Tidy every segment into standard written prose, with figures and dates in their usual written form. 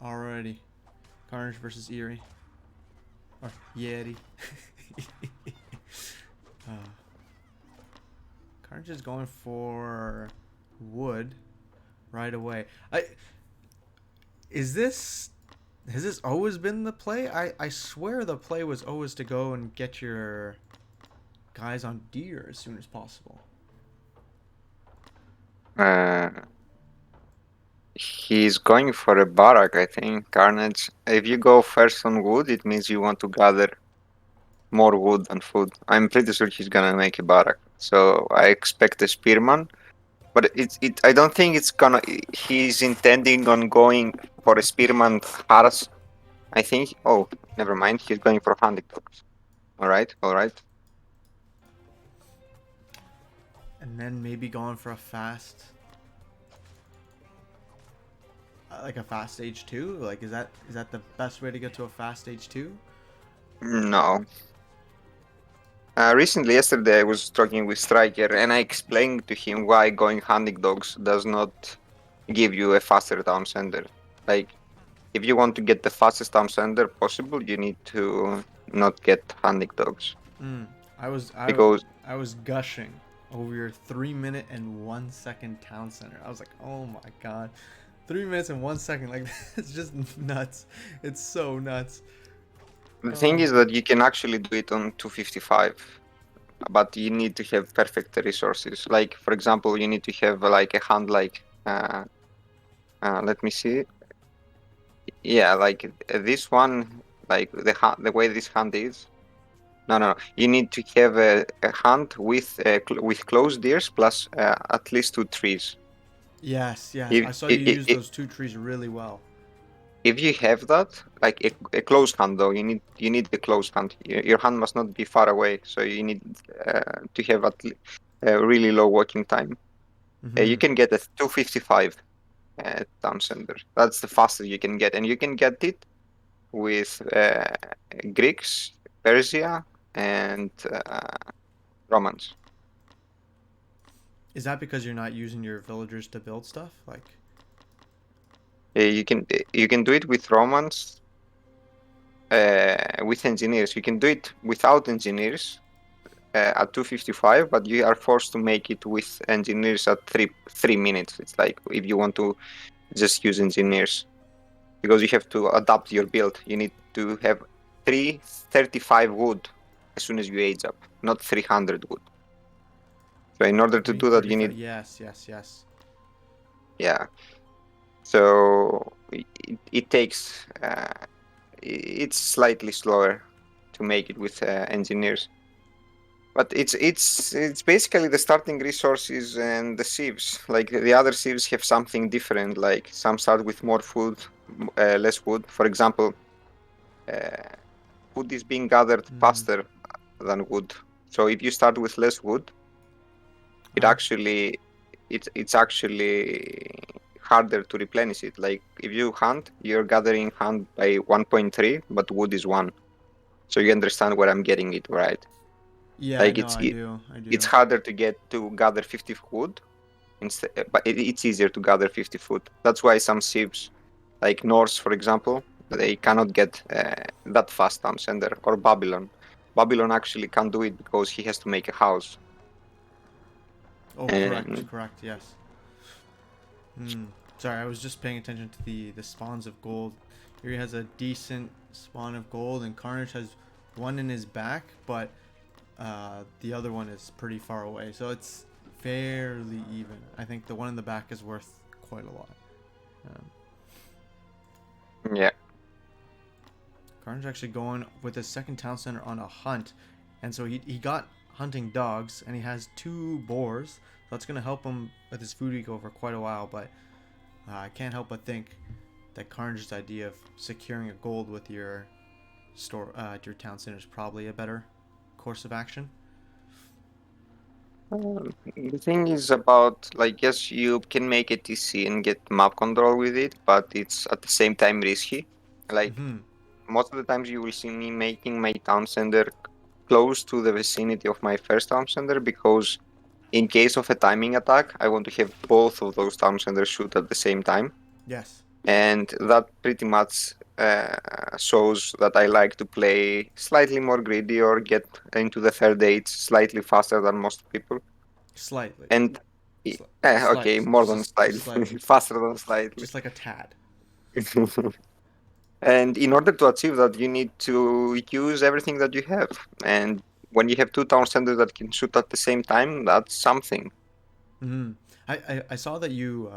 already. Carnage versus Eery. Or Yeti. uh, Carnage is going for wood right away. Has this always been the play? I swear the play was always to go and get your guys on deer as soon as possible. Uh, he's going for a barrack, I think, Carnage. If you go first on wood, it means you want to gather more wood than food. I'm pretty sure he's gonna make a barrack. So I expect a spearman. But I don't think it's gonna. He's intending on going for a spearman harass. I think. Oh, never mind. He's going for hunting dogs. All right, all right. And then maybe going for a fast, like a fast stage 2. Like, is that the best way to get to a fast stage 2? No. Recently, yesterday, I was talking with Striker, and I explained to him why going hunting dogs does not give you a faster town center. Like, if you want to get the fastest town center possible, you need to not get hunting dogs Mm. I was I because I was gushing over your 3 minute and 1 second town center. I was like, oh my god, 3 minutes and 1 second, like it's just nuts. It's so nuts. the thing Oh. is that you can actually do it on 255, but you need to have perfect resources. Like, for example, you need to have like a hand like, let me see. Yeah, like this one, like the way this hand is. No, no, no. You need to have a hand with closed ears plus at least 2 trees. Yes, yes. If, I saw you if, use if, those two trees really well. if you have that, like a closed hand though, you need the closed hand. Your hand must not be far away, so you need to have a really low working time. You Mm-hmm. can get a 255 town center. That's the fastest you can get, and you can get it with Greeks, Persia, and Romans. Is that because you're not using your villagers to build stuff? Like, You can do it with Romans, with engineers. You can do it without engineers at 255, but you are forced to make it with engineers at 3 minutes. It's like if you want to just use engineers, because you have to adapt your build. You need to have 335 wood as soon as you age up, not 300 wood. So in order to do that, you 335. need, Yes, yes, yes. yeah. So it takes, it's slightly slower to make it with engineers. But it's basically the starting resources and the sieves. Like the other sieves have something different. Like some start with more food, less wood. For example, uh, wood is being gathered Mm. faster than wood. So if you start with less wood, it Ah. actually it's actually harder to replenish it. Like if you hunt, you're gathering hunt by 1.3, but wood is 1. So you understand where I'm getting it, right? Yeah, Like no, I do. I it's do. harder to gather 50 wood instead, but it's easier to gather 50 food. That's why some sieves, like Norse, for example, they cannot get that fast town center, or Babylon. Babylon actually can't do it because he has to make a house. Oh, correct, And correct. Yes. Hmm. Sorry, I was just paying attention to the spawns of gold. Here he has a decent spawn of gold, and Carnage has one in his back, but the other one is pretty far away, so it's fairly even. I think the one in the back is worth quite a lot. Um, yeah, Carnage actually going with his second town center on a hunt, and so he got hunting dogs, and he has 2 boars. So that's gonna help him with his food eco for quite a while. But I can't help but think that Carnage's idea of securing a gold with your store at your town center is probably a better course of action. the thing is about, like, yes, you can make a TC and get map control with it, but it's at the same time risky. Like Mm-hmm. most of the times you will see me making my town center close to the vicinity of my first town center, because in case of a timing attack, I want to have both of those town centers shoot at the same time. Yes. And that pretty much shows that I like to play slightly more greedy or get into the third age slightly faster than most people. Slightly. And okay, more than Just slightly, slightly. faster than slightly. Just like a tad. And in order to achieve that, you need to use everything that you have. And when you have two town centers that can shoot at the same time, that's something. Hmm. I saw that you.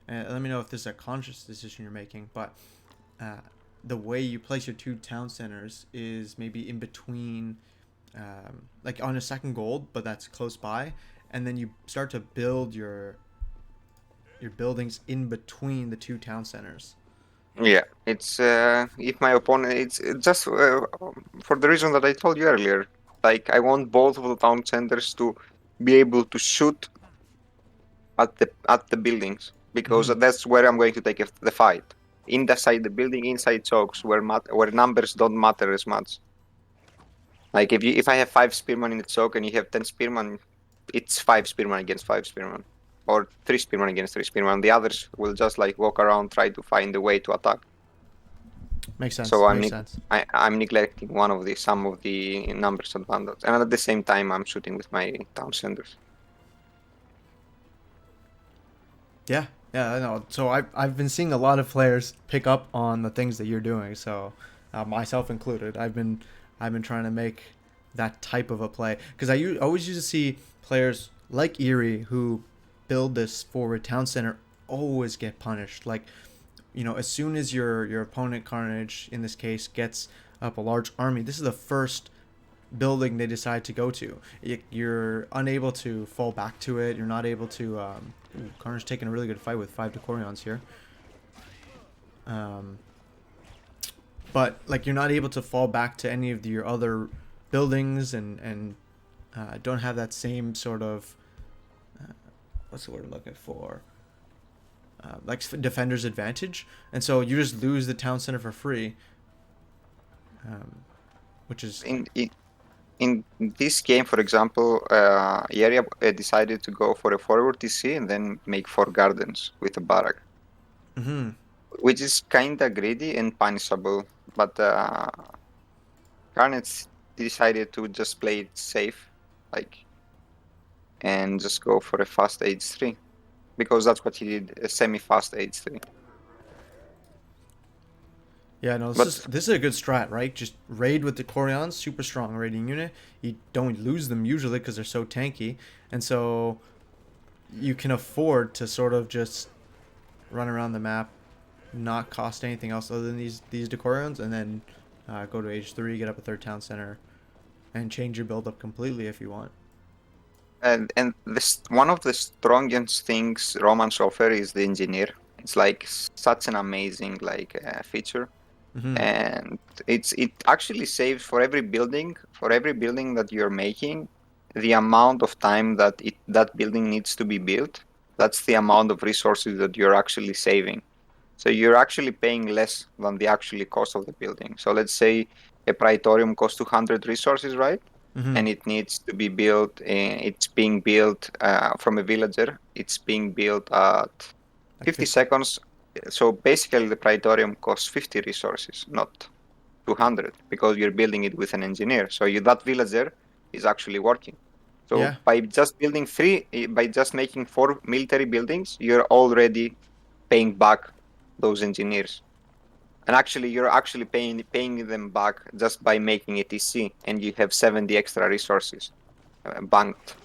Let me know if this is a conscious decision you're making, but uh, the way you place your two town centers is maybe in between, like on a second gold, but that's close by, and then you start to build your buildings in between the two town centers. Yeah, it's if my opponent, it's just for the reason that I told you earlier. Like I want both of the town centers to be able to shoot at the buildings because Hmm. that's where I'm going to take the fight. Inside the building, inside chokes, where numbers don't matter as much. Like if I have 5 spearmen in the choke and you have 10 spearmen, it's 5 spearmen against 5 spearmen, or 3 spearmen against 3 spearmen. The others will just like walk around, try to find a way to attack. Makes sense. So Makes sense. I'm neglecting some of the numbers advantage, and at the same time I'm shooting with my town centers. Yeah, yeah, I know. So I've been seeing a lot of players pick up on the things that you're doing. So myself included, I've been trying to make that type of a play because always used to see players like Eery who build this forward town center always get punished. Like, as soon as your opponent Carnage in this case gets up a large army, this is the first building they decide to go to. You're unable to fall back to it. You're not able to. Carnage taking a really good fight with 5 Decorions here. Um, but like you're not able to fall back to any of your other buildings and don't have that same sort of what's the word I'm looking for, like defender's advantage, and so you just lose the town center for free, um, which is In this game, for example, Eery decided to go for a forward TC and then make 4 gardens with a barrack, mm-hmm. which is kinda greedy and punishable. But Carnage decided to just play it safe, like, and just go for a fast H3 because that's what he did, a semi-fast H3. Yeah, no, this is But this is a good strat, right? Just raid with the Corians, super strong raiding unit. You don't lose them usually because they're so tanky, and so you can afford to sort of just run around the map, not cost anything else other than these Decorions, and then go to H3, get up a third town center, and change your build up completely if you want. and this one of the strongest things Romans offer is the engineer. It's like such an amazing like feature. Mm-hmm. And it actually saves for every building that you're making, the amount of time that building needs to be built. That's the amount of resources that you're actually saving. So you're actually paying less than the actually cost of the building. So let's say a praetorium costs 200 resources, right? Mm-hmm. And it needs to be built. It's being built from a villager. It's being built at Like 50 50. seconds. So basically, the praetorium costs 50 resources, not 200, because you're building it with an engineer. So that villager is actually working. So Yeah. by just building by just making 4 military buildings, you're already paying back those engineers. And actually, you're actually paying them back just by making a TC, and you have 70 extra resources banked.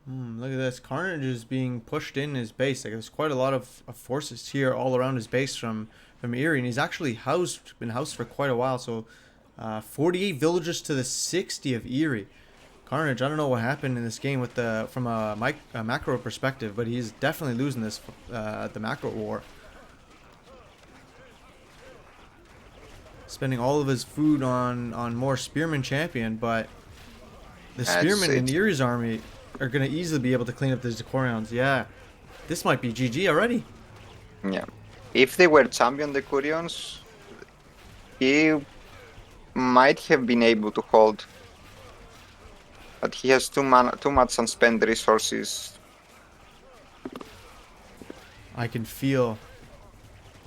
Look at this. Carnage is being pushed in his base. Like there's quite a lot of forces here all around his base from Eery, and he's actually been housed for quite a while. So, 48 villagers to the 60 of Eery. Carnage, I don't know what happened in this game with from a macro perspective, but he's definitely losing this the macro war. Spending all of his food on more spearman champion, but the It's spearmen in it's Eerie's army are gonna easily be able to clean up the Decorions. Yeah, this might be GG already. yeah. If they were champion Decurions, he might have been able to hold, but he has too much unspent resources. I can feel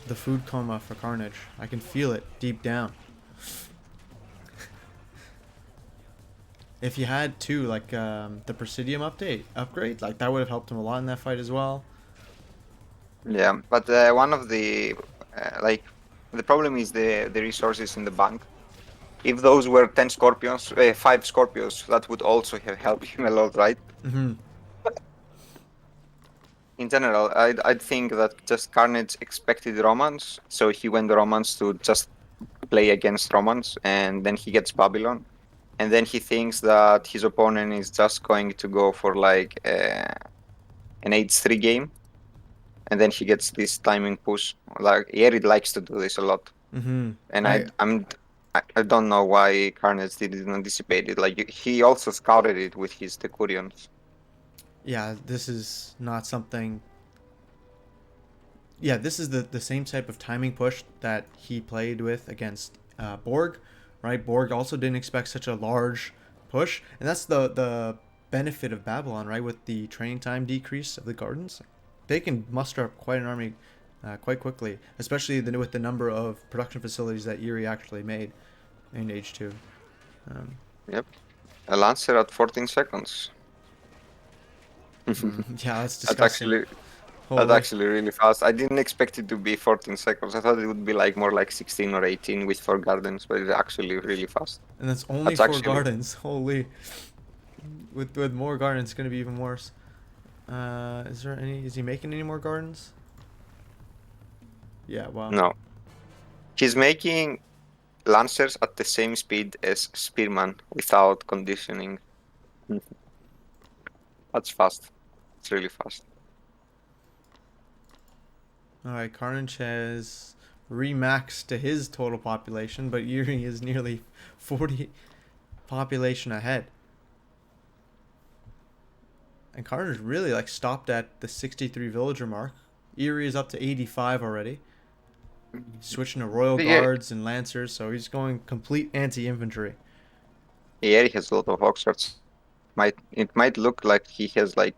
the food coma for Carnage. I can feel it deep down. If you had too, like the Presidium upgrade, like that would have helped him a lot in that fight as well. Yeah, but one of the like the problem is the resources in the bank. If those were 10 Scorpions, 5 Scorpios, that would also have helped him a lot, right? Mm-hmm. In general, I'd think that just Carnage expected Romance, so he went Romance to just play against Romance, and then he gets Babylon, and then he thinks that his opponent is just going to go for like an H3 game, and then he gets this timing push. Like Eery likes to do this a lot, Mm-hmm. and I don't know why Carnage didn't anticipate it. Like he also scouted it with his Decurions. Yeah, this is not something. Yeah, this is the same type of timing push that he played with against Borg, right? Borg also didn't expect such a large push, and that's the benefit of Babylon, right? With the training time decrease of the Gardens, they can muster up quite an army quite quickly, especially with the number of production facilities that Eery actually made in H2. Yep, a Lancer at 14 seconds. Yeah, that's That's disgusting. actually That's Holy. actually really fast. I didn't expect it to be 14 seconds. I thought it would be like more like 16 or 18 with 4 gardens, but it's actually really fast. And that's only That's four actually gardens. Holy. With more gardens, it's gonna be even worse. Is there any? Is he making any more gardens? Yeah. Wow. no. He's making lancers at the same speed as Spearman without conditioning. That's fast. It's really fast. All right. Carnage has remaxed to his total population, but Eery is nearly 40 population ahead. And Carnage really like stopped at the 63 villager mark. Eery is up to 85 already. Switching to Royal Yeah, Guards and Lancers, so he's going complete anti-infantry. Eery has a lot of Oxfords. It might look like he has like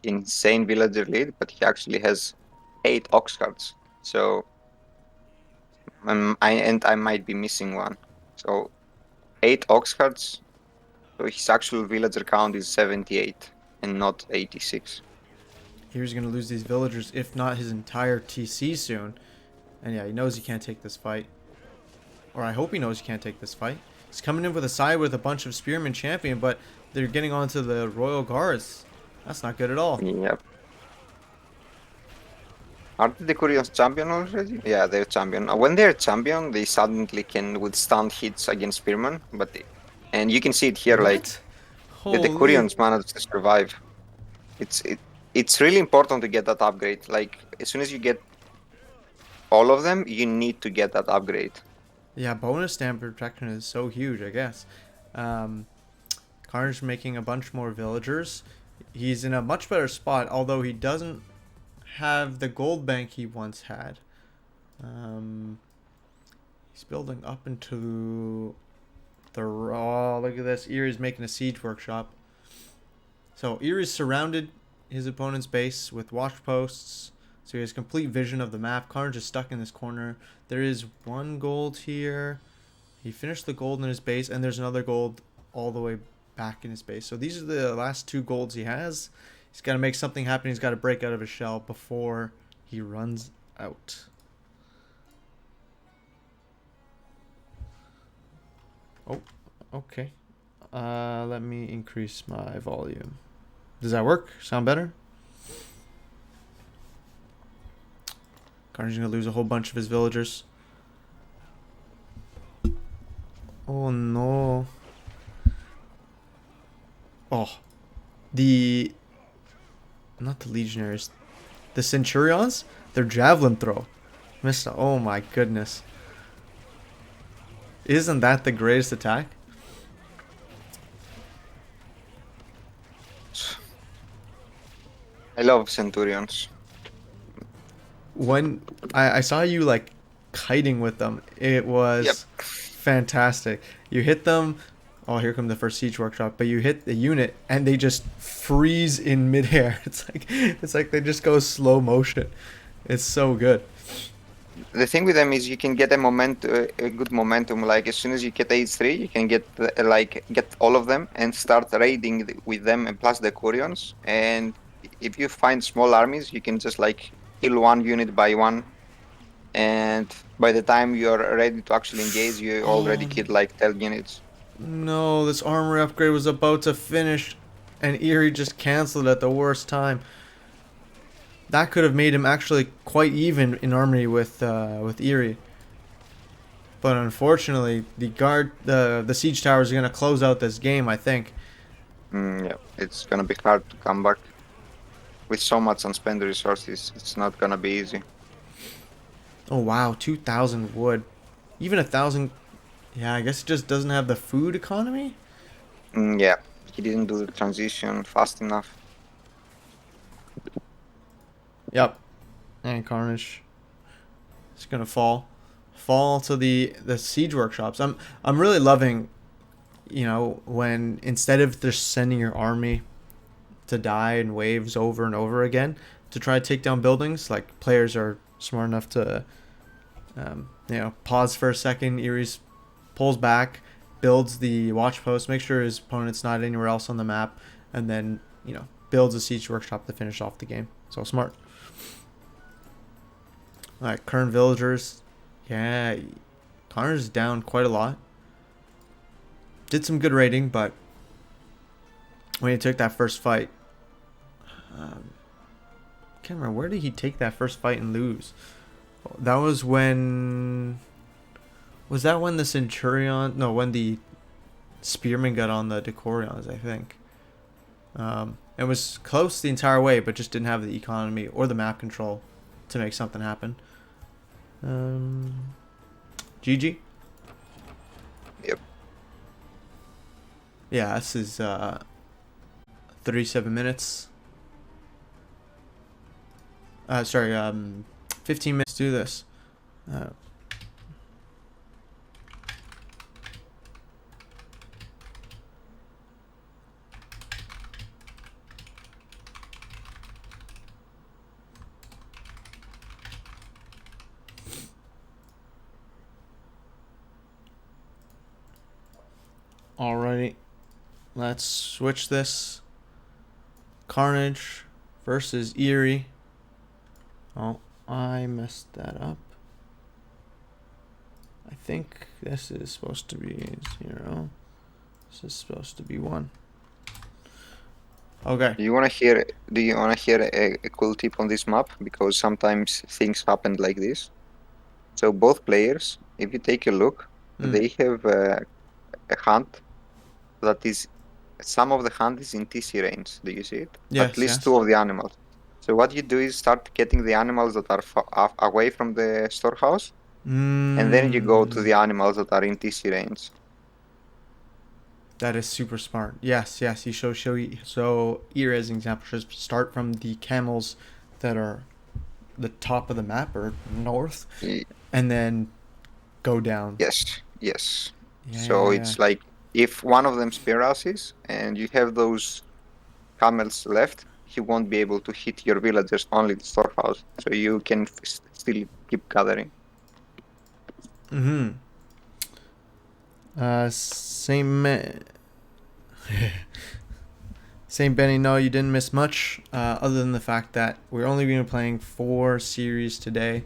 insane villager lead, but he actually has 8 Oxcards. So I might be missing one. So 8 Oxcards. So his actual villager count is 78 and not 86. Here's going to lose these villagers, if not his entire TC soon. And yeah, he knows he can't take this fight. Or I hope he knows he can't take this fight. He's coming in with a side with a bunch of Spearman Champion, but they're getting onto the Royal Guards. That's not good at all. Yep. Aren't the Decurions champion already? Yeah, they're champion. When they're champion, they suddenly can withstand hits against Spearman, and you can see it here, like What? the Holy. Decurions managed to survive. It's it, it's really important to get that upgrade. Like as soon as you get all of them, you need to get that upgrade. Yeah, bonus stamp protection is so huge, I guess. Um, Carnage making a bunch more villagers. He's in a much better spot, although he doesn't have the gold bank he once had. He's building up into the raw. Look at this. Eery's making a siege workshop. So Eery's surrounded his opponent's base with watch posts. So he has complete vision of the map. Carnage is stuck in this corner. There is one gold here. He finished the gold in his base, and there's another gold all the way back in his base. So these are the last 2 golds he has. He's got to make something happen. He's got to break out of his shell before he runs out. Oh, okay. Let me increase my volume. Does that work? Sound better? Carnage's gonna lose a whole bunch of his villagers. Oh no. Oh. Not the legionaries. The centurions? Their javelin throw. TheMistaa. Oh my goodness. Isn't that the greatest attack? I love Centurions. When I saw you like kiting with them, it Yep. was fantastic. You hit them. Oh, here come the first siege workshop. But you hit the unit and they just freeze in midair. It's like they just go slow motion. It's so good. The thing with them is you can get a good momentum. Like as soon as you get H3, you can get get all of them and start raiding with them, and plus the Curions. And if you find small armies, you can just like kill one unit by one, and by the time you're ready to actually engage, you already Oh killed like 10 units. no, this armor upgrade was about to finish, and Eery just canceled at the worst time. That could have made him actually quite even in armory with Eery. But unfortunately, the siege towers are gonna close out this game, I think. Yeah, it's gonna be hard to come back with so much unspent resources. It's not gonna be easy. Oh wow, 2,000 wood, even 1,000. Yeah, I guess it just doesn't have the food economy. Yeah, he didn't do the transition fast enough. Yep, and Carnage is gonna fall to the siege workshops. I'm really loving, when instead of just sending your army to die in waves over and over again to try to take down buildings, like players are smart enough to pause for a second. Eery's pulls back, builds the watch post, make sure his opponent's not anywhere else on the map, and then builds a siege workshop to finish off the game. So smart. All right, current villagers. Yeah, Connor's down quite a lot. Did some good raiding, but when he took that first fight, can't remember where did he take that first fight and lose. That was when. Was that when the Centurion? No, when the Spearman got on the Decorions, I think. It was close the entire way, but just didn't have the economy or the map control to make something happen. GG. Yep. Yeah, this is 37 minutes. Sorry, 15 minutes to do this. Alrighty, let's switch this. Carnage versus Eery. Oh, I messed that up. I think this is supposed to be 0. This is supposed to be 1. Okay. Do you wanna hear a cool tip on this map? Because sometimes things happen like this. So both players, if you take a look, they have a hunt that is some of the hunt is in TC range. Do you see it? At Yes, least yes. two of the animals. So what you do is start getting the animals that are away from the storehouse, and then you go to the animals that are in TC range. That is super smart. Yes, yes. You so Eery as an example should start from the camels that are the top of the map or north, and then go down. Yes, yes. So Yeah. it's like if one of them spear passes and you have those camels left, he won't be able to hit your villagers, only the storehouse. So you can still keep gathering. Mm-hmm. Same. Same Benny. No, you didn't miss much. Other than the fact that we're only going to be playing 4 series today.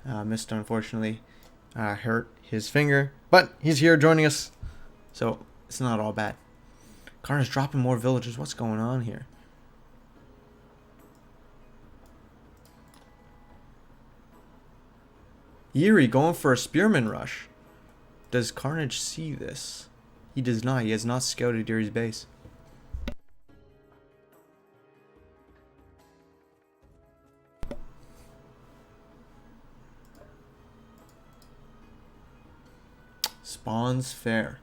Missed unfortunately. Hurt his finger, but he's here joining us, so it's not all bad. Carnage dropping more villagers. What's going on here? Eery going for a spearman rush. Does Carnage see this? He does not. He has not scouted Eery's base. Spawns fair.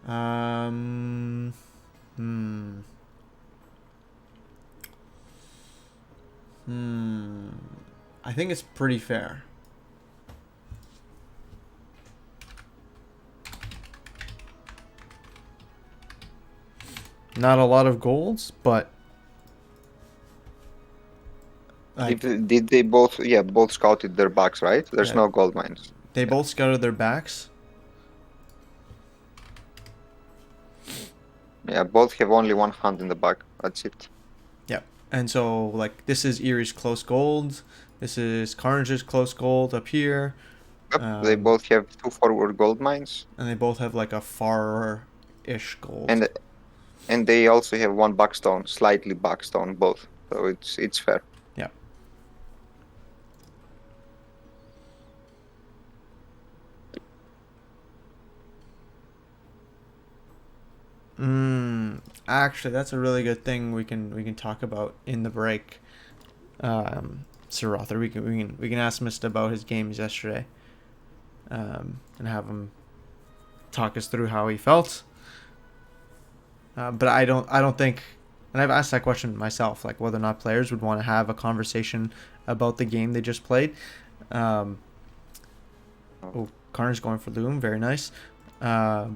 I think it's pretty fair. Not a lot of golds, but Like, Did they both? Yeah, both scouted their backs, right? There's yeah, no gold mines. they Yeah. both scouted their backs. Yeah, both have only one hunt in the back. That's it. Yeah. And so, like, this is Eerie's close gold. This is Carnage's close gold up here. Yep, they both have 2 forward gold mines, And they both have, like, a far-ish gold. and they also have 1 backstone, slightly backstone both. So it's fair. Yeah. Actually, that's a really good thing we can talk about in the break. Sir Rother, we can ask Mista about his games yesterday, and have him talk us through how he felt. But I don't think, and I've asked that question myself, like whether or not players would want to have a conversation about the game they just played. Carnage going for Loom, very nice. But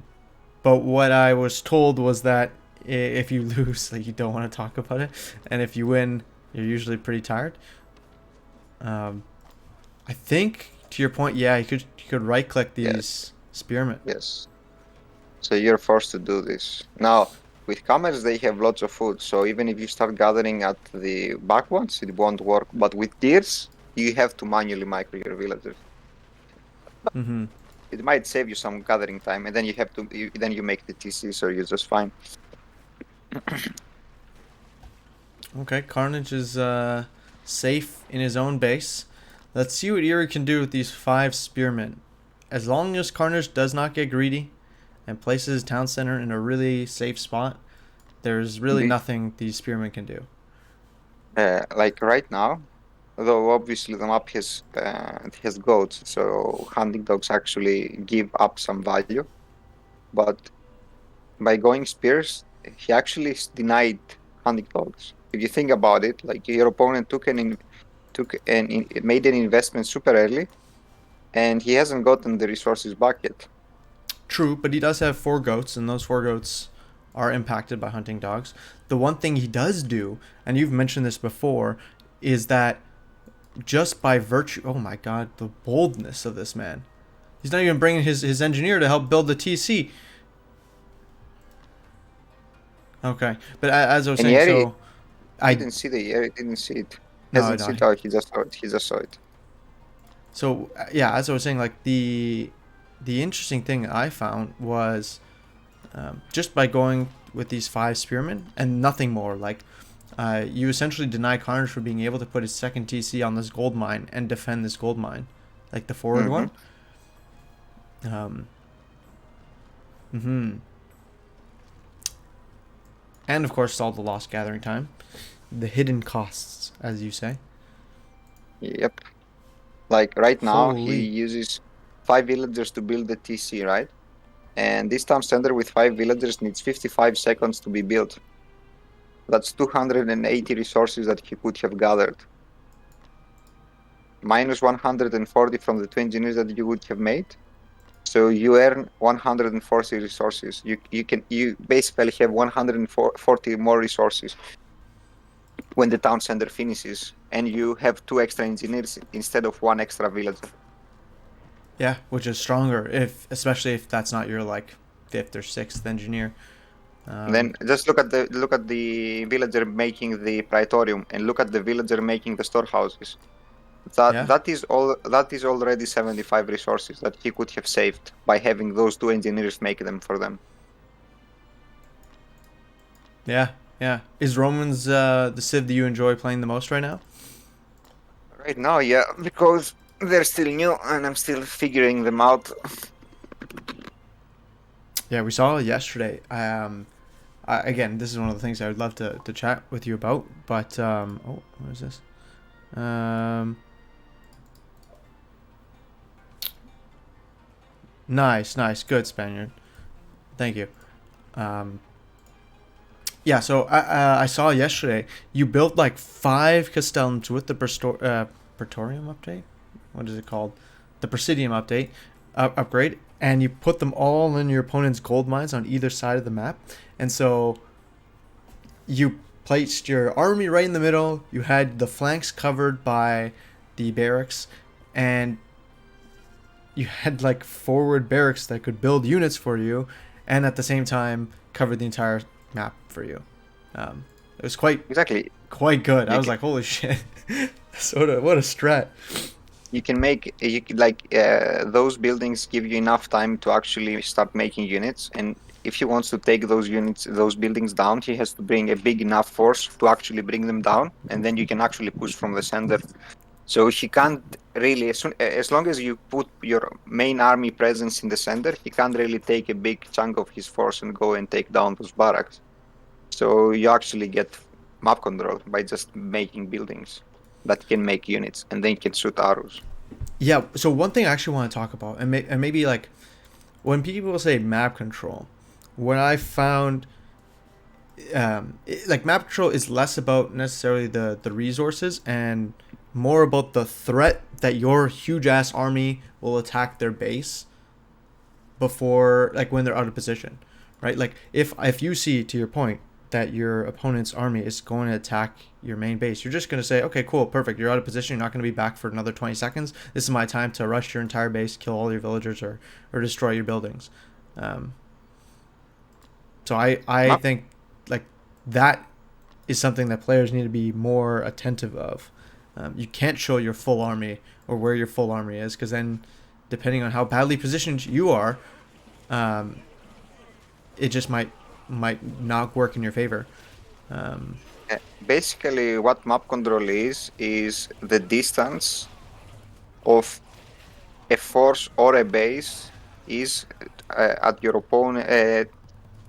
what I was told was that if you lose, like, you don't want to talk about it, and if you win, you're usually pretty tired. I think to your point, yeah, you could right click these spearmen. Yes. So you're forced to do this. Now, with comets, they have lots of food. So even if you start gathering at the back ones, it won't work. But with deers, you have to manually micro your villagers. Mm-hmm. It might save you some gathering time, and then you have to. Then you make the TC, so you're just fine. Okay, Carnage is safe in his own base. Let's see what Eery can do with these 5 spearmen. As long as Carnage does not get greedy and places his town center in a really safe spot, there's really nothing these spearmen can do. Like right now, though obviously the map has goats, so hunting dogs actually give up some value. But by going spears, he actually denied hunting dogs. If you think about it, like your opponent made an investment super early, and he hasn't gotten the resources back yet. True, but he does have 4 goats, and those 4 goats are impacted by hunting dogs. The one thing he does do, and you've mentioned this before, is that just by virtue, oh my god, the boldness of this man. He's not even bringing his engineer to help build the TC. Okay, but as I was And saying, Eery so I didn't see didn't see it. no, Hasn't no. seen it out. He just saw it. He just saw it. So yeah, as I was saying, like the interesting thing I found was just by going with these 5 spearmen and nothing more. Like you essentially deny Carnage for being able to put his second TC on this gold mine and defend this gold mine, like the forward one. And of course, all the lost gathering time, the hidden costs, as you say. Yep. Like right now, he Holy. uses 5 villagers to build the TC, right? And this town center with 5 villagers needs 55 seconds to be built. That's 280 resources that he could have gathered. Minus 140 from the 2 engineers that you would have made. So you earn 140 resources. You basically have 140 more resources when the town center finishes, and you have 2 extra engineers instead of 1 extra villager. Yeah, which is stronger especially if that's not your like 5th or 6th engineer. Then just look at the villager making the praetorium, and look at the villager making the storehouses. That is already 75 resources that he could have saved by having those 2 engineers make them for them. Yeah. Is Romans the civ that you enjoy playing the most right now? Right now, yeah, because they're still new and I'm still figuring them out. Yeah, we saw yesterday. Again, this is one of the things I would love to chat with you about. But oh, what is this? Nice, good Spaniard. Thank you. Yeah, so I saw yesterday you built like 5 castellums with the Praetorium update. What is it called? The Presidium update upgrade, and you put them all in your opponent's gold mines on either side of the map. And so you placed your army right in the middle. You had the flanks covered by the barracks, and you had like forward barracks that could build units for you, and at the same time covered the entire map for you. It was Exactly. quite good. I You was can, like, holy shit, what a strat. you can make you can, like those buildings give you enough time to actually start making units, and if he wants to take those buildings down, he has to bring a big enough force to actually bring them down, and then you can actually push from the center. So he can't really, as long as you put your main army presence in the center, he can't really take a big chunk of his force and go and take down those barracks. So you actually get map control by just making buildings that can make units, and then you can shoot arrows. Yeah. So one thing I actually want to talk about, and maybe like when people say map control, what I found, like map control is less about necessarily the resources and more about the threat that your huge ass army will attack their base before, like when they're out of position, right? Like if you see, to your point, that your opponent's army is going to attack your main base, you're just going to say, okay, cool, perfect, you're out of position, you're not going to be back for another 20 seconds, this is my time to rush your entire base, kill all your villagers, or destroy your buildings. um, so I Map, think like that is something that players need to be more attentive of. You can't show your full army or where your full army is, because then depending on how badly positioned you are, um, it just might not work in your favor. Um, basically, what map control is the distance of a force or a base is at your opponent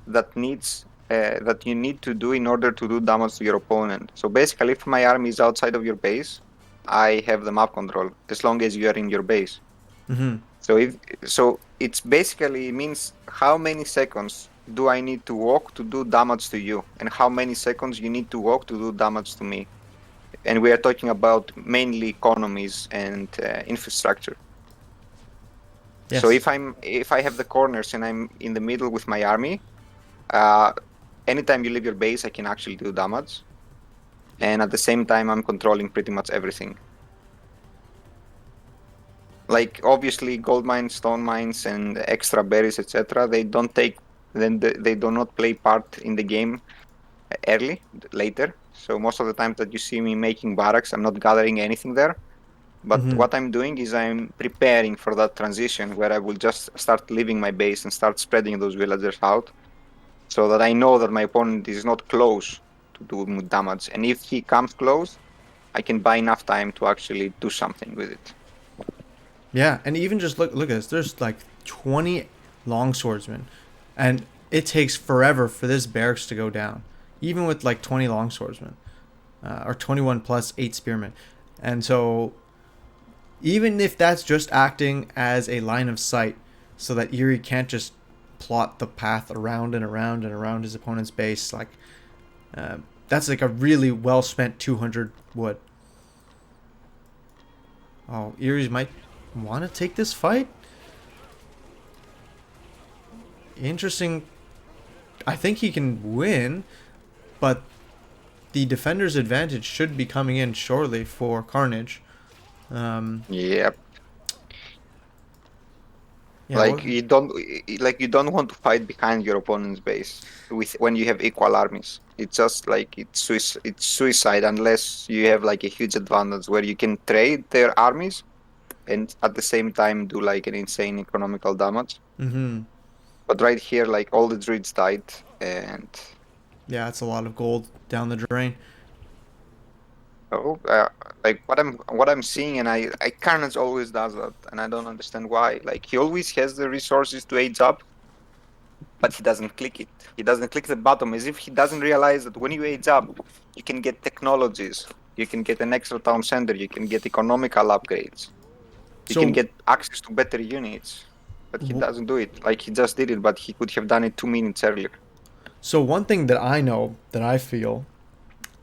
that you need to do in order to do damage to your opponent. So basically, if my army is outside of your base, I have the map control as long as you are in your base. mm-hmm. So if so, it's basically means how many seconds do I need to walk to do damage to you, and how many seconds you need to walk to do damage to me. And we are talking about mainly economies and infrastructure. So Yes. if I have the corners and I'm in the middle with my army, uh, anytime you leave your base, I can actually do damage, and at the same time, I'm controlling pretty much everything. Like obviously, gold mines, stone mines, and extra berries, etc. They don't take, then they do not play part in the game early, later. So most of the times that you see me making barracks, I'm not gathering anything there. But Mm-hmm. what I'm doing is I'm preparing for that transition where I will just start leaving my base and start spreading those villagers out, so that I know that my opponent is not close to do damage. And if he comes close, I can buy enough time to actually do something with it. Yeah, and even just look at this. There's like 20 longswordsmen, and it takes forever for this barracks to go down, even with like 20 longswordsmen, or 21 plus 8 spearmen. And so even if that's just acting as a line of sight, so that Eery can't just plot the path around and around and around his opponent's base, like that's like a really well spent 200 wood. Oh, Eery's might want to take this fight. Interesting. I think he can win, but the defender's advantage should be coming in shortly for Carnage. Um, Yep. yeah, what? Like you don't want to fight behind your opponent's base with when you have equal armies. It's just like it's suicide unless you have like a huge advantage where you can trade their armies and at the same time do like an insane economical damage. Mm-hmm. But right here, like all the druids died, and Yeah, it's a lot of gold down the drain. oh, like what I'm seeing, and I Carnage always does that, and I don't understand why. Like he always has the resources to age up, but he doesn't click it. He doesn't click the bottom, as if he doesn't realize that when you age up, you can get technologies, you can get an extra town center, you can get economical upgrades, you can So, get access to better units. But he doesn't do it. Like he just did it, but he could have done it 2 minutes earlier. so one thing that I know that I feel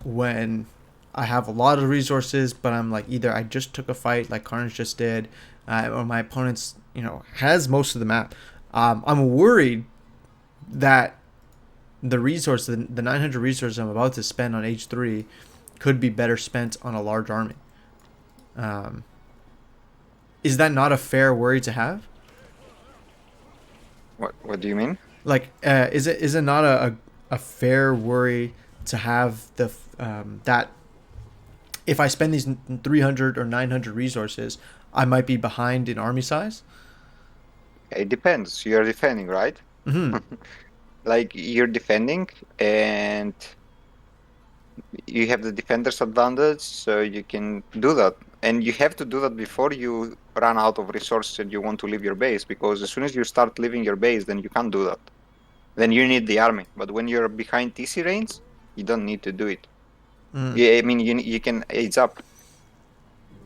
when I have a lot of resources, but I'm like either I just took a fight like Carnage just did, or my opponent's has most of the map. I'm worried that the resource, the 900 resources I'm about to spend on H3 could be better spent on a large army. Is that not a fair worry to have? What do you mean? Like, is it not a fair worry to have that if I spend these 300 or 900 resources, I might be behind in army size? It depends. You're defending, right? Mm-hmm. Like you're defending, and you have the defender's advantage, so you can do that. And you have to do that before you run out of resources and you want to leave your base, because as soon as you start leaving your base, then you can't do that. Then you need the army. But when you're behind TC range, you don't need to do it. Mm. Yeah, I mean, you can age up.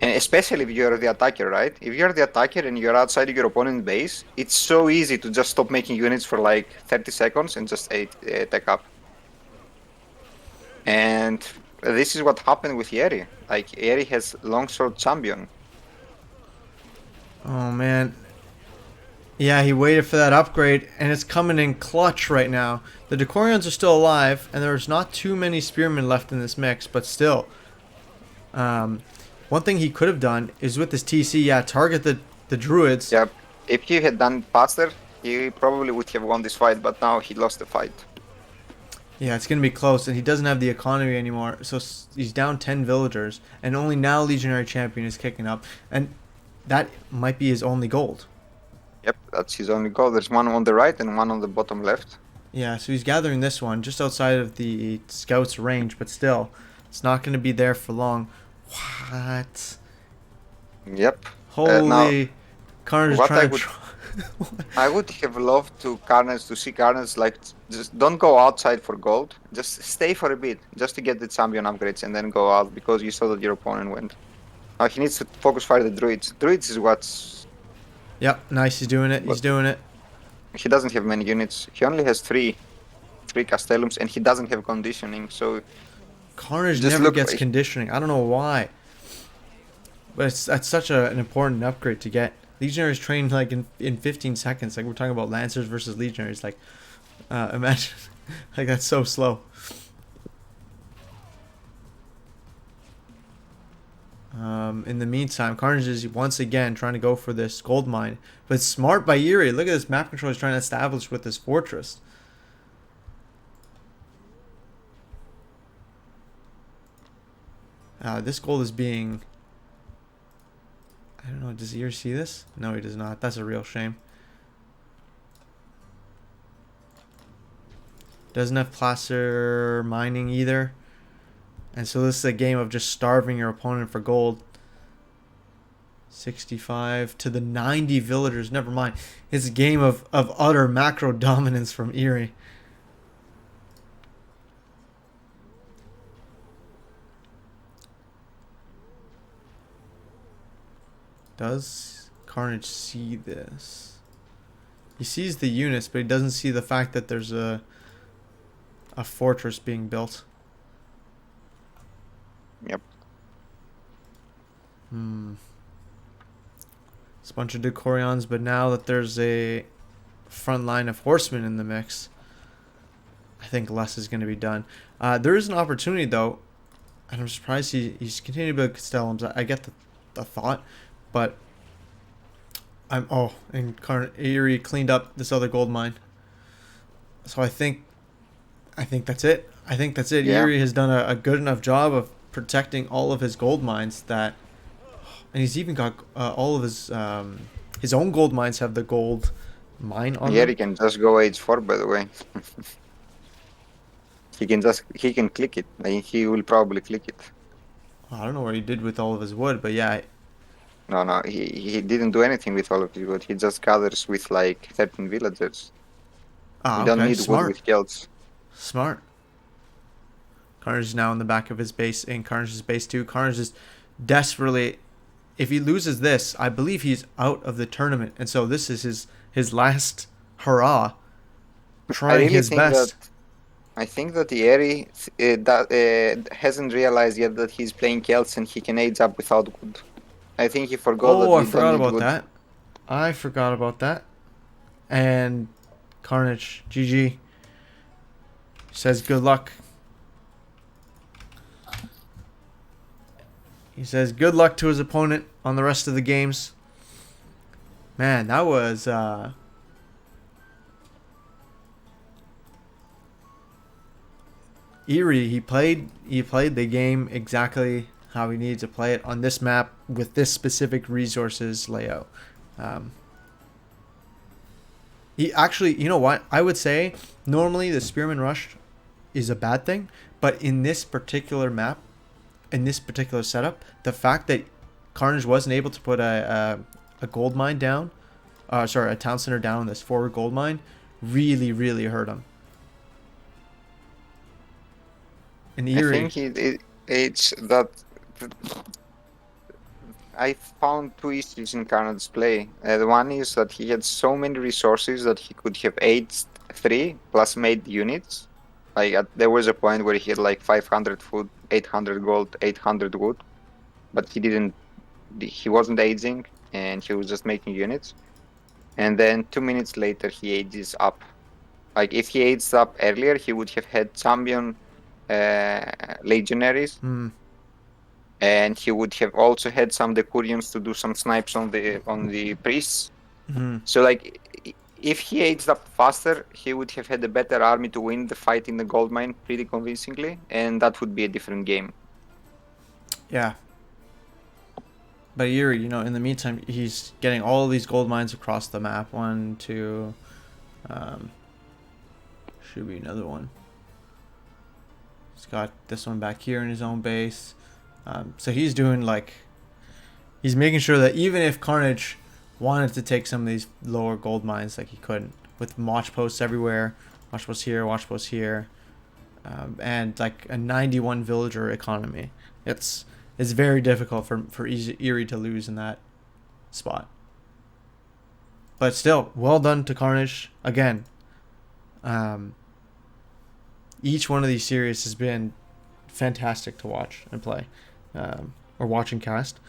And especially if you're the attacker, right? If you're the attacker and you're outside your opponent's base, it's so easy to just stop making units for like 30 seconds and just attack up. And this is what happened with Eery. Like, Eery has longsword champion. Oh man. Yeah, he waited for that upgrade, and it's coming in clutch right now. The Decorions are still alive, and there's not too many spearmen left in this mix, but still. One thing he could have done is with this TC, yeah, target the druids. Yep. If he had done faster, he probably would have won this fight, but now he lost the fight. Yeah, it's going to be close, and he doesn't have the economy anymore, so he's down 10 villagers, and only now Legionary Champion is kicking up, and that might be his only gold. Yep, that's his only goal. There's one on the right and one on the bottom left. Yeah, so he's gathering this one just outside of the scout's range, but still, it's not going to be there for long. What? Yep. Holy... Now, Carnage what trying to... I would have loved to see Carnage, like, just don't go outside for gold. Just stay for a bit, just to get the champion upgrades and then go out, because you saw that your opponent went. Now he needs to focus fire the druids. Druids is what's... Yep, nice, he's doing it, he's doing it. He doesn't have many units. He only has three Castellums, and he doesn't have conditioning, so... Carnage never gets conditioning, I don't know why. But that's such an important upgrade to get. Legionaries train like in 15 seconds. Like we're talking about Lancers versus Legionaries. Like, imagine, like that's so slow. In the meantime, Carnage is once again trying to go for this gold mine, but smart by Eery. Look at this map control he's trying to establish with this fortress. This gold is being... I don't know, does Eery see this? No, he does not. That's a real shame. Doesn't have placer mining either. And so this is a game of just starving your opponent for gold. 65 to the 90 villagers. Never mind. It's a game of utter macro dominance from Eery. Does Carnage see this? He sees the units, but he doesn't see the fact that there's a fortress being built. Yep. It's a bunch of Decorions, but now that there's a front line of horsemen in the mix, I think less is going to be done. There is an opportunity, though, and I'm surprised he's continuing to build Castellums. I get the thought, but and Eery cleaned up this other gold mine, so I think that's it. I think that's it. Yeah. Eery has done a good enough job of protecting all of his gold mines and he's even got all of his own gold mines have the gold mine on them. He can just go H4, by the way. he can click it. Like, he will probably click it. I don't know what he did with all of his wood, but yeah. No, he didn't do anything with all of his wood. He just gathers with like 13 villagers. You don't need wood with guilds. Smart. Carnage is now in the back of his base, in Carnage's base too. Carnage is desperately... If he loses this, I believe he's out of the tournament. And so this is his last hurrah. Trying his best. I think that the Eery hasn't realized yet that he's playing Celts and he can age up without wood. I think he forgot that. Oh, I forgot about that. I forgot about that. And Carnage, GG. says good luck. He says good luck to his opponent on the rest of the games. Man, that was Eery. He played the game exactly how he needed to play it on this map with this specific resources layout. He actually, you know what? I would say normally the Spearman Rush is a bad thing, but in this particular map, in this particular setup, the fact that Carnage wasn't able to put a gold mine down, a town center down on this forward gold mine, really hurt him. And I Eery, think it's that I found two issues in Carnage's play. The one is that he had so many resources that he could have aged 3 plus made units. Like there was a point where he had like 500 food, 800 gold, 800 wood, but he didn't. He wasn't aging, and he was just making units. And then 2 minutes later, he ages up. Like if he aged up earlier, he would have had champion legionaries. And he would have also had some Decurions to do some snipes on the priests. So like if he aged up faster, he would have had a better army to win the fight in the gold mine pretty convincingly, and that would be a different game. yeah. But Eery, you know, in the meantime, he's getting all these gold mines across the map. 1, 2, should be another one. He's got this one back here in his own base. So he's doing like, he's making sure that even if Carnage wanted to take some of these lower gold mines, like he couldn't, with watch posts everywhere, watch posts here, and like a 91 villager economy. It's very difficult for Eery to lose in that spot. But still, well done to Carnage again. Each one of these series has been fantastic to watch and play, or watch and cast.